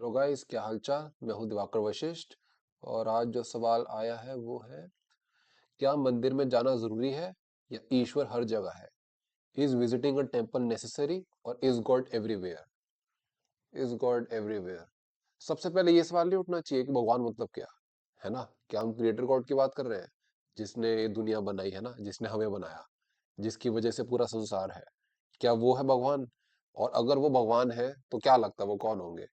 Hello guys, क्या हालचाल। मैं हूँ दिवाकर वशिष्ठ। और आज जो सवाल आया है वो है, क्या मंदिर में जाना जरूरी है या ईश्वर हर जगह है? Is visiting a temple necessary और is God everywhere? Is God everywhere. सबसे पहले ये सवाल नहीं उठना चाहिए कि भगवान मतलब क्या है ना। क्या हम क्रिएटर गॉड की बात कर रहे हैं, जिसने ये दुनिया बनाई है ना, जिसने हमें बनाया, जिसकी वजह से पूरा संसार है? क्या वो है भगवान? और अगर वो भगवान है तो क्या लगता है वो कौन होंगे?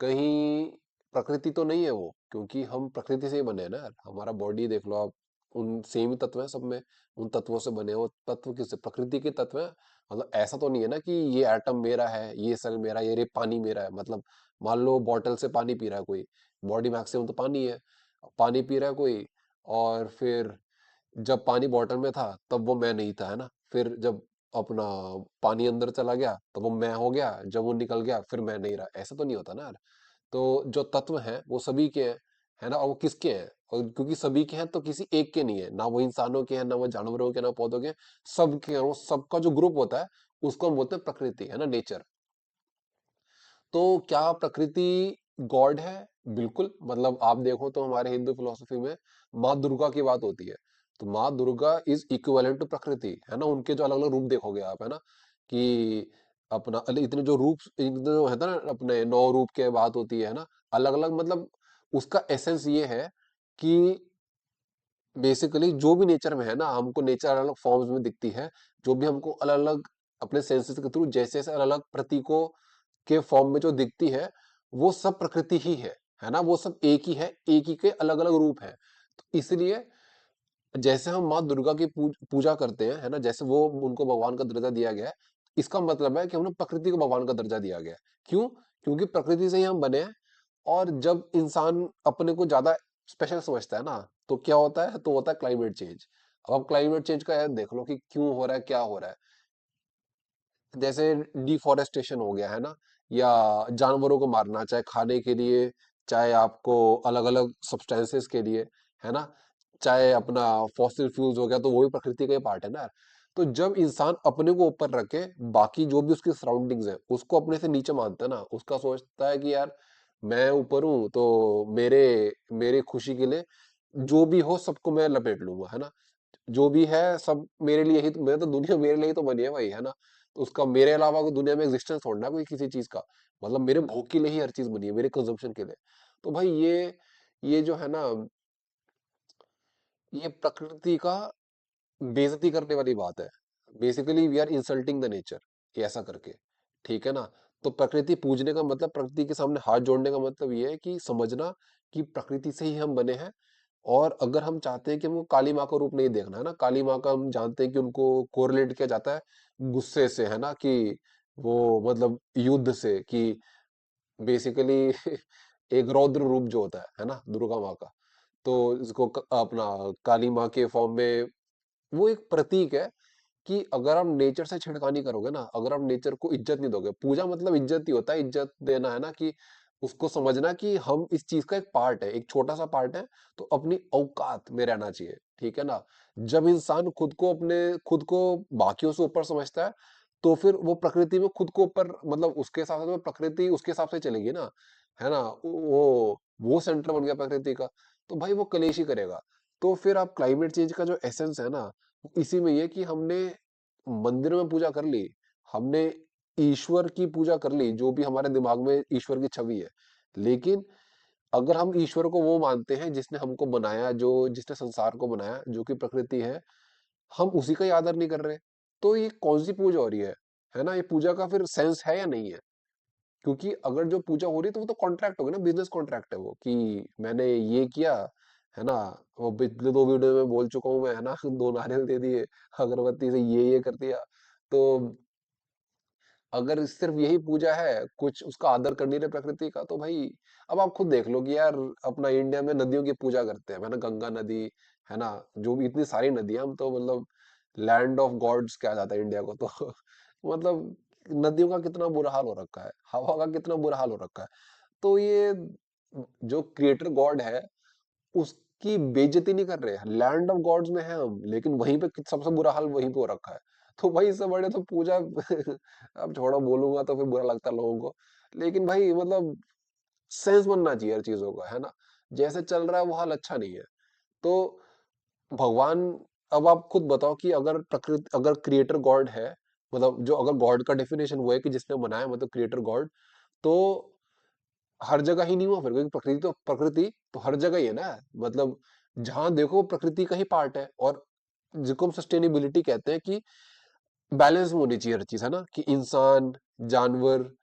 कहीं प्रकृति तो नहीं है वो, क्योंकि हम प्रकृति से ही बने हैं ना यार। हमारा बॉडी देख लो आप, उन सेम ही तत्व है सब में। उन तत्वों से बने हैं। वो तत्व किससे? प्रकृति के तत्व है। मतलब ऐसा तो नहीं है ना कि ये एटम मेरा है, ये सेल मेरा है, ये पानी मेरा है। मतलब मान लो बॉटल से पानी पी रहा है कोई, बॉडी मैक्सिमम तो पानी है, पानी पी रहा है कोई, और फिर जब पानी बॉटल में था तब वो मैं नहीं था, है ना। फिर जब अपना पानी अंदर चला गया तो वो मैं हो गया, जब वो निकल गया फिर मैं नहीं रहा। ऐसा तो नहीं होता ना यार। तो जो तत्व हैं वो सभी के हैं, है ना। और वो किसके हैं? और क्योंकि सभी के हैं तो किसी एक के नहीं है ना। वो इंसानों के हैं, ना वो जानवरों के, ना पौधों के हैं। सबके हैं। वो सबका जो ग्रुप होता है उसको हम बोलते हैं प्रकृति, है ना, नेचर। तो क्या प्रकृति गॉड है? बिल्कुल। मतलब आप देखो तो हमारे हिंदू फिलोसफी में माँ दुर्गा की बात होती है। तो माँ दुर्गा इज इक्विवेलेंट टू प्रकृति, है ना। उनके जो अलग अलग रूप देखोगे आप, है ना, कि अपना इतने जो रूप, इतने जो है ना, अपने 9 रूप के बात होती है ना, अलग अलग। मतलब उसका एसेंस ये है कि बेसिकली जो भी नेचर में है ना, हमको नेचर अलग अलग फॉर्म्स में दिखती है। जो भी हमको अलग अलग अपने सेंसेस के थ्रू जैसे जैसे अलग अलग प्रतीकों के फॉर्म में जो दिखती है, वो सब प्रकृति ही है ना। वो सब एक ही है, एक ही के अलग अलग रूप है। तो इसलिए जैसे हम माँ दुर्गा की पूजा करते हैं, है ना, जैसे वो उनको भगवान का दर्जा दिया गया है, इसका मतलब है कि हमने प्रकृति को भगवान का दर्जा दिया गया है। क्यों? क्योंकि प्रकृति से ही हम बने हैं। और जब इंसान अपने को ज्यादा स्पेशल समझता है ना, तो क्या होता है? तो होता है क्लाइमेट चेंज। अब आप क्लाइमेट चेंज का यार देख लो कि क्यों हो रहा है, क्या हो रहा है। जैसे डिफोरेस्टेशन हो गया, है ना, या जानवरों को मारना, चाहे खाने के लिए, चाहे आपको अलग अलग सब्सटेंसेस के लिए, है ना, चाहे अपना फॉसिल फ्यूल्स हो गया, तो वो भी प्रकृति का ही पार्ट है ना यार। तो जब इंसान अपने को ऊपर रख के बाकी जो भी उसकी सराउंडिंग्स है उसको अपने से नीचे मानता है ना, उसका सोचता है कि यार मैं ऊपर हूँ तो मेरे मेरे खुशी के लिए जो भी हो सबको मैं लपेट लूंगा, है ना। जो भी है सब मेरे लिए ही तो, मैं तो दुनिया मेरे लिए ही तो बनी है भाई, है ना। तो उसका मेरे अलावा कोई दुनिया में एग्जिस्टेंस छोड़ना है कोई किसी चीज का। मतलब मेरे भोग के लिए ही हर चीज बनी है, मेरे कंजम्पशन के लिए। तो भाई ये जो है ना, ये प्रकृति का बेइज्जती करने वाली बात है। Basically we are insulting the nature, ये ऐसा करके। ठीक है ना। तो प्रकृति पूजने का मतलब, प्रकृति के सामने हाथ जोड़ने का मतलब ये है कि समझना कि प्रकृति से ही हम बने हैं। और अगर हम चाहते हैं कि हमको काली माँ का रूप नहीं देखना, है ना, काली माँ का हम जानते हैं कि उनको कोरिलेट किया जाता है गुस्से से, है ना, कि वो मतलब युद्ध से, कि बेसिकली एक रौद्र रूप जो होता है ना, दुर्गा माँ का। तो इसको अपना काली माँ के फॉर्म में वो एक प्रतीक है कि अगर आप नेचर से छेड़खानी करोगे ना, अगर आप नेचर को इज्जत नहीं दोगे, पूजा मतलब इज्जत ही होता है, इज्जत देना, है ना, कि उसको समझना कि हम इस चीज का एक पार्ट है, एक छोटा सा पार्ट है। तो अपनी औकात में रहना चाहिए, ठीक है ना। जब इंसान खुद को बाकियों से ऊपर समझता है, तो फिर वो प्रकृति में खुद को ऊपर, मतलब उसके हिसाब से तो प्रकृति उसके हिसाब से चलेगी ना, है ना। वो सेंटर बन गया प्रकृति का, तो भाई वो कलेश ही करेगा। तो फिर आप क्लाइमेट चेंज का जो एसेंस है ना, इसी में ये कि हमने मंदिर में पूजा कर ली, हमने ईश्वर की पूजा कर ली, जो भी हमारे दिमाग में ईश्वर की छवि है। लेकिन अगर हम ईश्वर को वो मानते हैं जिसने हमको बनाया, जो जिसने संसार को बनाया, जो कि प्रकृति हम उसी का ही आदर नहीं कर रहे, तो ये कौन सी पूजा हो रही है ना। ये पूजा का फिर सेंस है या नहीं है? क्योंकि अगर जो पूजा हो रही है तो वो तो कॉन्ट्रैक्ट हो गया ना, बिजनेस कॉन्ट्रैक्ट है वो, कि मैंने ये किया, है ना। वो पिछले 2 वीडियो में बोल चुका हूँ मैं, है ना, 2 नारियल दे दिए, अगरबत्ती से ये कर दिया। तो अगर सिर्फ यही पूजा है, कुछ उसका आदर कर नहीं रहे प्रकृति का, तो भाई अब आप खुद देख लो कि यार अपना इंडिया में नदियों की पूजा करते हैं, है ना, गंगा नदी, है ना, जो भी इतनी सारी नदियां, हम तो मतलब लैंड ऑफ गॉड्स कहा जाता है इंडिया को तो मतलब नदियों का कितना बुरा हाल हो रखा है, हवा का कितना बुरा हाल हो रखा है। तो ये जो क्रिएटर गॉड है उसकी बेइज्जती नहीं कर रहे, लैंड ऑफ गॉड्स में है हम, लेकिन वहीं पे सबसे बुरा हाल वहीं पे हो रखा है। तो भाई इससे बड़े तो पूजा अब छोड़ो, बोलूंगा तो फिर बुरा लगता है लोगों को। लेकिन भाई मतलब सेंस बनना चाहिए हर चीजों का, है ना। जैसे चल रहा है वो हाल अच्छा नहीं है। तो भगवान, अब आप खुद बताओ कि अगर प्रकृति, अगर क्रिएटर गॉड है, मतलब जो अगर गॉड का डेफिनेशन वो है कि जिसने बनाया मतलब क्रिएटर गॉड, तो हर जगह ही नहीं हुआ फिर, क्योंकि प्रकृति तो हर जगह ही है ना। मतलब जहां देखो प्रकृति का ही पार्ट है। और जिसको हम सस्टेनेबिलिटी कहते हैं कि बैलेंस में होनी चाहिए हर चीज, है ना, कि इंसान, जानवर,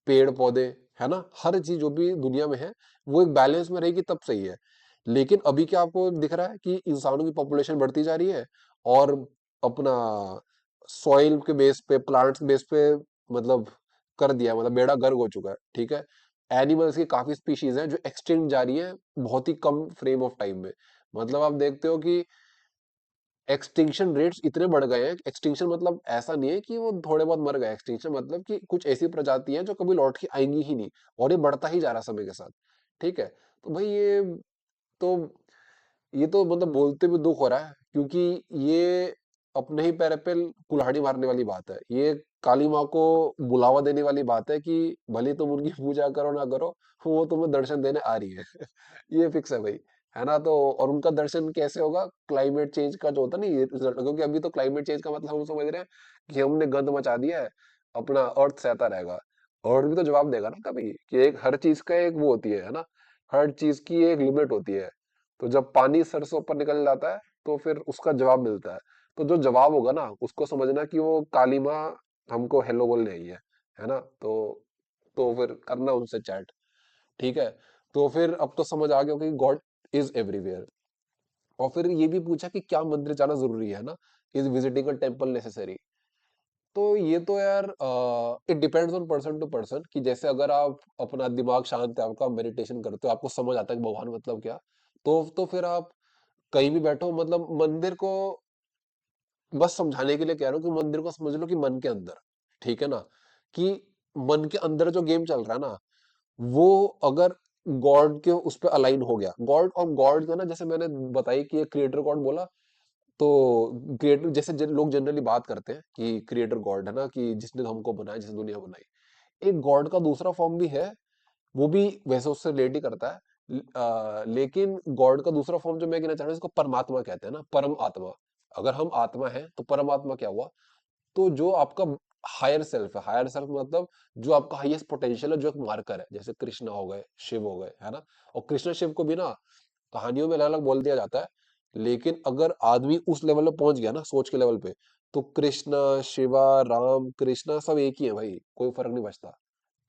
पेड़ पौधे, है ना, हर चीज जो भी दुनिया में है वो एक बैलेंस में रहेगी तब सही है। लेकिन अभी क्या आपको दिख रहा है कि इंसानों की पॉपुलेशन बढ़ती जा रही है, और अपना सॉइल के बेस पे, प्लांट्स बेस पे, मतलब कर दिया, मतलब बेड़ा गर्क हो चुका है, ठीक है। एनिमल्स की काफी स्पीशीज हैं जो एक्सटिंक्ट जा रही है बहुत ही कम फ्रेम ऑफ टाइम में। मतलब आप देखते हो कि एक्सटिंक्शन रेट्स इतने बढ़ गए हैं। एक्सटिंक्शन मतलब ऐसा नहीं है कि वो थोड़े बहुत मर गए, एक्सटिंक्शन मतलब कि कुछ ऐसी प्रजाति हैं जो कभी लौट के आएंगी ही नहीं, और ये बढ़ता ही जा रहा है समय के साथ, ठीक है। तो भाई तो ये तो मतलब बोलते भी दुख हो रहा है, क्योंकि ये अपने ही पैर पे कुल्हाड़ी मारने वाली बात है। ये काली माँ को बुलावा देने वाली बात है कि भले तुम उनकी पूजा करो ना करो, वो तुम्हें दर्शन देने आ रही है। ये फिक्स है भाई, है ना। तो और उनका दर्शन कैसे होगा, क्लाइमेट चेंज का जो होता है ना ये रिजल्ट, क्योंकि अभी तो क्लाइमेट चेंज का मतलब हम समझ रहे हैं कि हमने गंद मचा दिया है, अपना अर्थ सहता रहेगा। अर्थ भी तो जवाब देगा ना कभी, कि एक हर चीज का एक वो होती है ना, हर चीज की एक लिमिट होती है। तो जब पानी सर से ऊपर निकल जाता है तो फिर उसका जवाब मिलता है। तो जो जवाब होगा ना उसको समझना कि वो काली माँ हमको हेलो बोलने आई है ना। तो फिर करना उनसे चैट, ठीक है। तो फिर अब तो समझ आ गया कि गॉड इज एवरीवेयर। और फिर ये भी पूछा कि क्या मंदिर जाना जरूरी है ना, is visiting a temple necessary. तो ये तो यार it depends on person to person, कि जैसे अगर आप अपना दिमाग शांत है, आपका मेडिटेशन करते हो, आपको समझ आता है कि भगवान मतलब क्या, तो फिर आप कहीं भी बैठो, मतलब मंदिर को बस समझाने के लिए कह रहा हूँ कि मंदिर को समझ लो कि मन के अंदर, ठीक है ना, कि मन के अंदर जो गेम चल रहा है ना, वो अगर गॉड के उस पे अलाइन हो गया, गॉड और गॉड का ना, जैसे मैंने बताई कि क्रिएटर गॉड बोला, तो क्रिएटर जैसे लोग जनरली बात करते हैं कि क्रिएटर गॉड है ना, कि जिसने हमको बनाया, जिसने दुनिया बनाई। एक गॉड का दूसरा फॉर्म भी है, वो भी वैसे उससे रिलेट ही करता है। लेकिन गॉड का दूसरा फॉर्म जो मैं कहना चाह रहा हूँ, इसको परमात्मा कहते हैं ना, परम आत्मा। अगर हम आत्मा है तो परमात्मा क्या हुआ, तो जो आपका हायर सेल्फ है, हायर सेल्फ मतलब जो आपका हाईएस्ट पोटेंशियल है, जो एक मार्कर है, जैसे कृष्ण हो गए, शिव हो गए, है ना। और कृष्ण शिव को भी ना कहानियों में अलग अलग बोल दिया जाता है, लेकिन अगर आदमी उस लेवल पे पहुंच गया ना, सोच के लेवल पे, तो कृष्ण, शिवा, राम, कृष्णा सब एक ही है भाई, कोई फर्क नहीं बचता,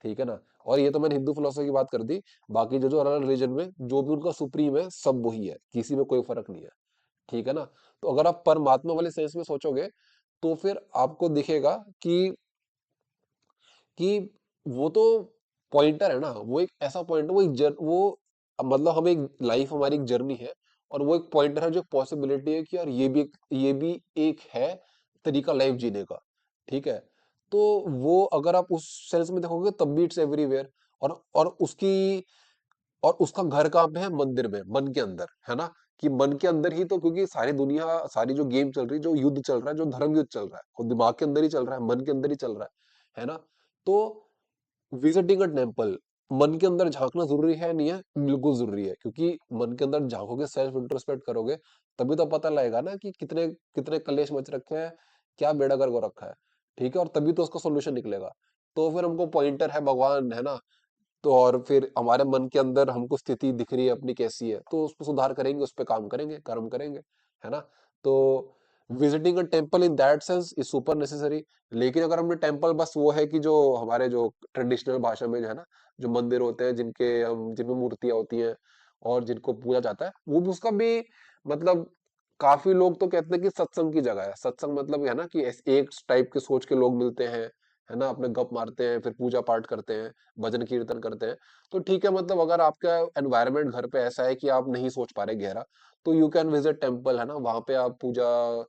ठीक है ना। और ये तो मैंने हिंदू फिलोसफी की बात कर दी। बाकी जो जो अलग अलग रिलीजन में जो भी उनका सुप्रीम है, सब वही है, किसी में कोई फर्क नहीं है, ठीक है ना। तो अगर आप परमात्मा वाले सेंस में सोचोगे, तो फिर आपको दिखेगा कि वो तो पॉइंटर है ना, वो एक ऐसा पॉइंटर, वो एक वो मतलब हम एक लाइफ, हमारी एक जर्नी है, और वो एक पॉइंटर है जो पॉसिबिलिटी है कि यार ये भी एक है तरीका लाइफ जीने का, ठीक है। तो वो अगर आप उस सेंस में देखोगे तब भी इट्स एवरीवेयर। और उसका घर कहाँ पे है, मंदिर में, मन के अंदर, है ना। कि मन के अंदर ही तो, क्योंकि सारी दुनिया, सारी जो गेम चल रही है, जो युद्ध चल रहा है, जो धर्म युद्ध चल रहा है, वो दिमाग के अंदर ही चल रहा है, मन के अंदर ही चल रहा है ना। तो विजिटिंग अ टेम्पल, मन के अंदर झांकना जरूरी है नहीं है, बिल्कुल जरूरी है, क्योंकि मन के अंदर झांकोगे, सेल्फ इंट्रोस्पेक्ट करोगे, तभी तो पता लगेगा ना कि कितने कितने कलेश मच रखे हैं, क्या बेड़ा गर्क हो रखा है, ठीक है। और तभी तो उसका सोल्यूशन निकलेगा। तो फिर हमको पॉइंटर है भगवान, है ना। तो और फिर हमारे मन के अंदर हमको स्थिति दिख रही है अपनी कैसी है, तो उस पर सुधार करेंगे, उस पर काम करेंगे, कर्म करेंगे, है ना। तो visiting a temple in that sense is super necessary. लेकिन अगर हमने टेम्पल बस वो है कि जो हमारे जो ट्रेडिशनल भाषा में जो है ना, जो मंदिर होते हैं जिनके हम जिनमें मूर्तियां होती हैं और जिनको पूजा जाता है, वो भी उसका भी मतलब, काफी लोग तो कहते हैं कि सत्संग की जगह है। सत्संग मतलब है ना कि एक टाइप के सोच के लोग मिलते हैं, है ना, अपने गप मारते हैं, फिर पूजा पाठ करते हैं, भजन कीर्तन करते हैं। तो ठीक है, मतलब अगर आपका एनवायरनमेंट घर पे ऐसा है कि आप नहीं सोच पा रहे गहरा, तो यू कैन विजिट टेम्पल, है ना। वहां पे आप पूजा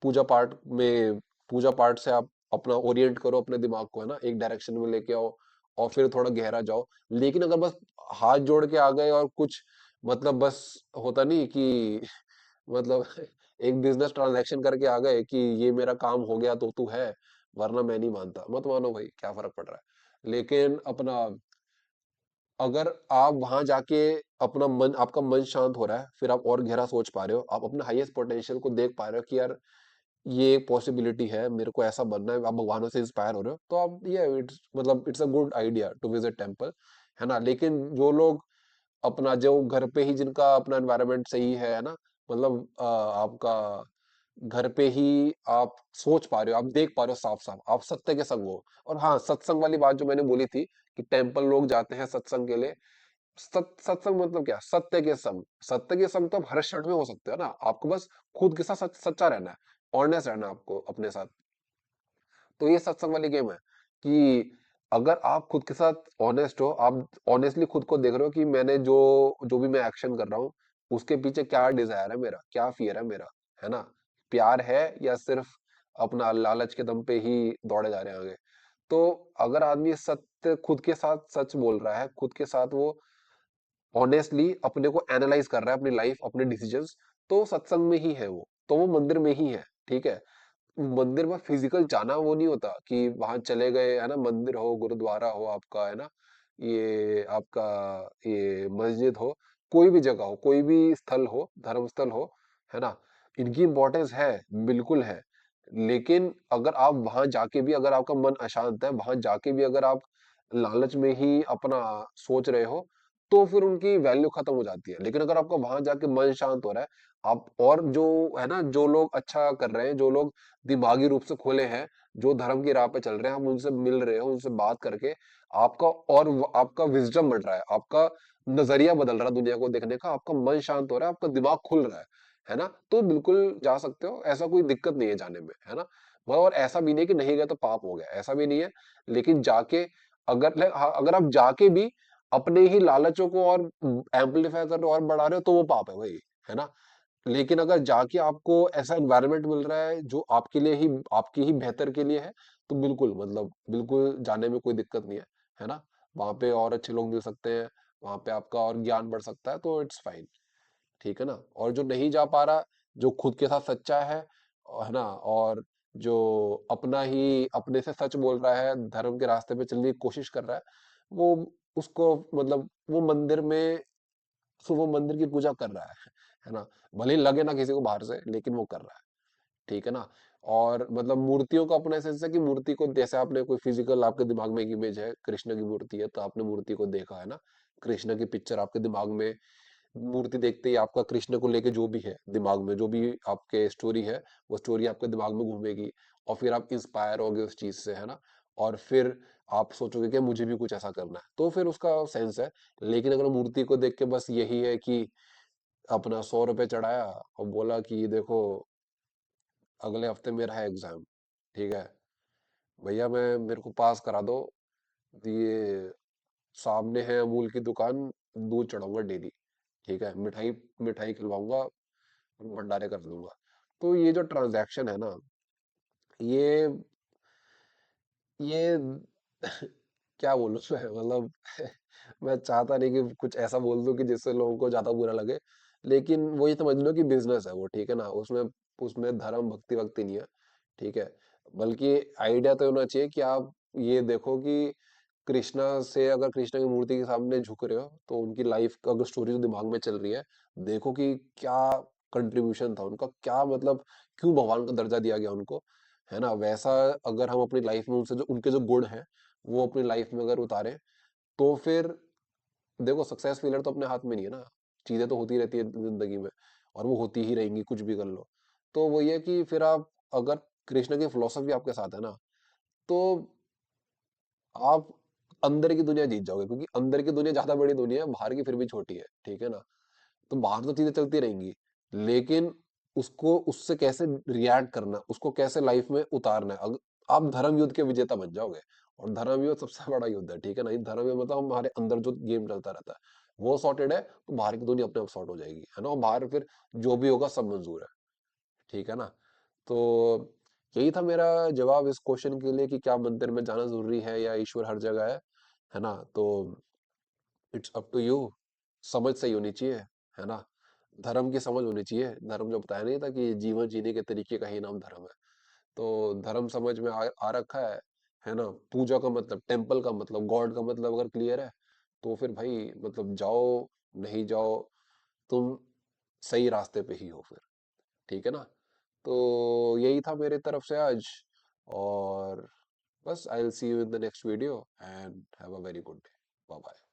पूजा पाठ में पूजा पाठ से आप अपना ओरिएंट करो अपने दिमाग को, है ना, एक डायरेक्शन में लेके आओ, और फिर थोड़ा गहरा जाओ। लेकिन अगर बस हाथ जोड़ के आ गए और कुछ, मतलब बस होता नहीं कि मतलब एक बिजनेस ट्रांजैक्शन करके आ गए कि ये मेरा काम हो गया तो तू है, वरना मैं नहीं मानता, मत मानो भाई, क्या फर्क पड़ रहा है। लेकिन अपना अगर आप वहां जाके अपना मन आपका मन शांत हो रहा है, फिर आप और गहरा सोच पा रहे हो, आप अपने हाईएस्ट पोटेंशियल को देख पा रहे हो कि यार ये एक पॉसिबिलिटी है, मेरे को ऐसा बनना है, आप भगवानों से इंस्पायर हो रहे हो, तो आप ये इट्स मतलब it's a good idea to visit temple, है ना। लेकिन जो लोग अपना जो घर पे ही जिनका अपना एनवायरनमेंट सही है ना, मतलब आपका घर पे ही आप सोच पा रहे हो, आप देख पा रहे हो साफ साफ, आप सत्य के संग हो। और हाँ, सत्संग वाली बात जो मैंने बोली थी कि टेम्पल लोग जाते हैं सत्संग के लिए, सत्संग मतलब क्या, सत्य के संग। सत्य के संग तो आप हर क्षण में हो सकते हो ना, आपको बस खुद के साथ सच्चा रहना है, ऑनेस्ट रहना है आपको अपने साथ। तो ये सत्संग वाली गेम है कि अगर आप खुद के साथ ऑनेस्ट हो, आप ऑनेस्टली खुद को देख रहे हो कि मैंने जो जो भी मैं एक्शन कर रहा हूँ, उसके पीछे क्या डिजायर है मेरा, क्या फियर है मेरा, है ना। प्यार है या सिर्फ अपना लालच के दम पे ही दौड़े जा रहे हैं आगे। तो अगर आदमी सत्य खुद के साथ सच बोल रहा है, खुद के साथ वो ऑनेस्टली अपने को एनालाइज कर रहा है, अपनी लाइफ अपने डिसीजंस, तो सत्संग में ही है वो, तो वो मंदिर में ही है। ठीक है, मंदिर में फिजिकल जाना वो नहीं होता कि वहां चले गए, है ना, मंदिर हो, गुरुद्वारा हो आपका, है ना, ये आपका ये मस्जिद हो, कोई भी जगह हो, कोई भी स्थल हो, धर्म स्थल हो, है ना, इनकी इंपॉर्टेंस है, बिल्कुल है। लेकिन अगर आप वहां जाके भी अगर आपका मन अशांत है, वहां जाके भी अगर आप लालच में ही अपना सोच रहे हो, तो फिर उनकी वैल्यू खत्म हो जाती है। लेकिन अगर आपका वहां जाके मन शांत हो रहा है, आप और जो है ना, जो लोग अच्छा कर रहे हैं, जो लोग दिमागी रूप से खुले हैं, जो धर्म की राह पे चल रहे हैं, हम उनसे मिल रहे हो, उनसे बात करके आपका और आपका विजडम बढ़ रहा है, आपका नजरिया बदल रहा है दुनिया को देखने का, आपका मन शांत हो रहा है, आपका दिमाग खुल रहा है ना, तो बिल्कुल जा सकते हो, ऐसा कोई दिक्कत नहीं है जाने में, है ना। और ऐसा भी नहीं कि नहीं गए तो पाप हो गया, ऐसा भी नहीं है। लेकिन जाके अगर हाँ, अगर आप जाके भी अपने ही लालचों को और एम्पलीफाई कर रहे हो और बढ़ा रहे हो, तो वो पाप है भाई, है ना। लेकिन अगर जाके आपको ऐसा एनवायरनमेंट मिल रहा है जो आपके लिए ही, आपकी ही बेहतर के लिए है, तो बिल्कुल मतलब बिल्कुल जाने में कोई दिक्कत नहीं है ना। वहां पे और अच्छे लोग मिल सकते हैं, वहां पे आपका और ज्ञान बढ़ सकता है, तो इट्स फाइन। ठीक है ना। और जो नहीं जा पा रहा, जो खुद के साथ सच्चा है ना, और जो अपना ही अपने से सच बोल रहा है, धर्म के रास्ते पे चलने की कोशिश कर रहा है, वो उसको मतलब वो मंदिर में, सो वो मंदिर की पूजा कर रहा है ना। भले ही लगे ना किसी को बाहर से, लेकिन वो कर रहा है। ठीक है ना। और मतलब मूर्तियों का अपना सेंस है कि मूर्ति को जैसे आपने कोई फिजिकल आपके दिमाग में एक इमेज है, कृष्ण की मूर्ति है, तो आपने मूर्ति को देखा है ना, कृष्ण की पिक्चर आपके दिमाग में, मूर्ति देखते ही आपका कृष्ण को लेके जो भी है दिमाग में, जो भी आपके स्टोरी है, वो स्टोरी आपके दिमाग में घूमेगी, और फिर आप इंस्पायर होगे उस चीज से, है ना। और फिर आप सोचोगे कि मुझे भी कुछ ऐसा करना है, तो फिर उसका सेंस है। लेकिन अगर मूर्ति को देख के बस यही है कि अपना 100 रुपए चढ़ाया और बोला कि देखो अगले हफ्ते मेरा है एग्जाम, ठीक है भैया, मैं मेरे को पास करा दो, ये सामने है अमूल की दुकान, दूध चढ़ाऊंगा डेली, ठीक है, मिठाई मिठाई खिलवाऊंगा, भंडारे कर दूंगा। तो ये जो ट्रांजैक्शन है ना, ये ये क्या बोलूं मैं, मतलब मैं चाहता नहीं कि कुछ ऐसा बोल दूं कि जिससे लोगों को ज्यादा बुरा लगे, लेकिन वो ये समझ लो कि बिजनेस है वो, ठीक है ना। उसमें उसमें धर्म भक्ति वक्ति नहीं है, ठीक है। बल्कि आइडिया तो होना चाहिए कि आप ये देखो कि कृष्णा से, अगर कृष्णा की मूर्ति के सामने झुक रहे हो, तो उनकी लाइफ का अगर स्टोरी जो दिमाग में चल रही है, देखो कि क्या कंट्रीब्यूशन था उनका, क्या मतलब क्यों भगवान का दर्जा दिया गया उनको, है ना। वैसा अगर हम अपनी लाइफ में उनसे जो उनके जो गुण हैं वो अपनी लाइफ में अगर उतारे, तो फिर देखो सक्सेस फेलियर तो अपने हाथ में नहीं है ना, चीजें तो होती रहती है जिंदगी में, और वो होती ही रहेंगी कुछ भी कर लो। तो वो ये कि फिर आप अगर कृष्ण की फिलोसफी आपके साथ है ना, तो आप अंदर की दुनिया जीत जाओगे, क्योंकि अंदर की दुनिया ज्यादा बड़ी दुनिया है, बाहर की फिर भी छोटी है, ठीक है ना। तो बाहर तो चीजें चलती रहेंगी, लेकिन उसको उससे कैसे रिएक्ट करना, उसको कैसे लाइफ में उतारना है, आप धर्म युद्ध के विजेता बन जाओगे। और धर्म युद्ध सबसे बड़ा युद्ध है, ठीक है ना। ये धर्म युद्ध मतलब हमारे अंदर जो गेम चलता रहता है, वो सॉर्टेड है, तो बाहर की दुनिया अपने आप सॉर्ट हो जाएगी, है ना। और बाहर फिर जो भी होगा सब मंजूर है, ठीक है ना। तो यही था मेरा जवाब इस क्वेश्चन के लिए कि क्या मंदिर में जाना जरूरी है या ईश्वर हर जगह है ना। तो इट्स अप टू यू, समझ सही होनी चाहिए, है ना। धर्म की समझ होनी चाहिए, धर्म जो बताया नहीं था कि जीवन जीने के तरीके का ही नाम धर्म है। तो धर्म समझ में आ रखा है ना। पूजा का मतलब, टेम्पल का मतलब, गॉड का मतलब अगर क्लियर है, तो फिर भाई मतलब जाओ नहीं जाओ, तुम सही रास्ते पे ही हो फिर। ठीक है ना? तो यही था मेरे तरफ से आज। और बस I will see you in the next video and have a very good day. Bye bye.